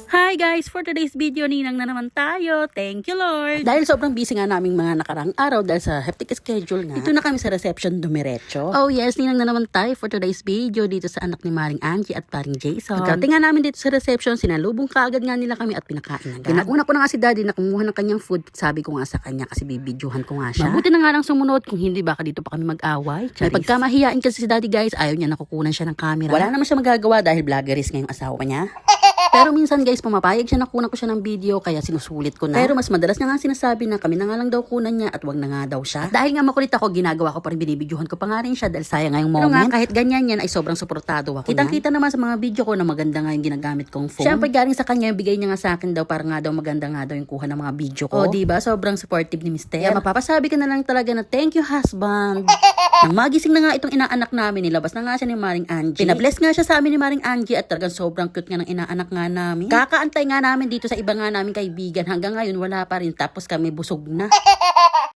Hi guys! For today's video, ninang na naman tayo. Thank you Lord! Dahil sobrang busy nga naming mga nakarang araw dahil sa hectic schedule nga, dito na kami sa reception dumiretso. Oh yes, ninang na naman tayo for today's video dito sa anak ni Maring Angie at Paring Jason. Pagdating nga namin dito sa reception, sinalubong kaagad nga nila kami at pinakain agad. Pinakuna ko na nga si daddy na kumuha ng kanyang food. Sabi ko nga sa kanya kasi bibidyohan ko nga siya. Mabuti na nga lang sumunod, kung hindi baka dito pa kami mag-away. May pagkamahiyain kasi si daddy guys, ayaw niya nakukunan siya ng camera. Wala naman siya magagawa dahil vloggerist ngayong asawa niya. Pero minsan guys, pumapayag siya na kunan ko siya ng video kaya sinusulit ko na. Pero mas madalas niya nga sinasabi na kami na nga lang daw kunan niya at wag na nga daw siya. At dahil nga makulit ako, ginagawa ko pa rin, binibidyohan ko pa nga rin siya dahil sayang nga yung moment. Pero nga kahit ganyan yan ay sobrang suportado ako. Kitang-kita naman sa mga video ko na maganda nga yung ginagamit kong phone. Siyempre galing sa kanya, yung bigay niya nga sa akin daw para nga daw maganda nga daw yung kuha ng mga video ko. O diba, sobrang supportive ni Mister. Kaya mapapasabi ka na lang talaga na thank you husband. Nang magising na nga itong inaanak namin, nilabas na nga siya ni Maring Angie. Pinabless nga siya sa amin ni Maring Angie at talagang sobrang cute nga ng inaanak nga namin. Kakaantay nga namin dito sa iba nga namin kaibigan. Hanggang ngayon wala pa rin, tapos kami busog na.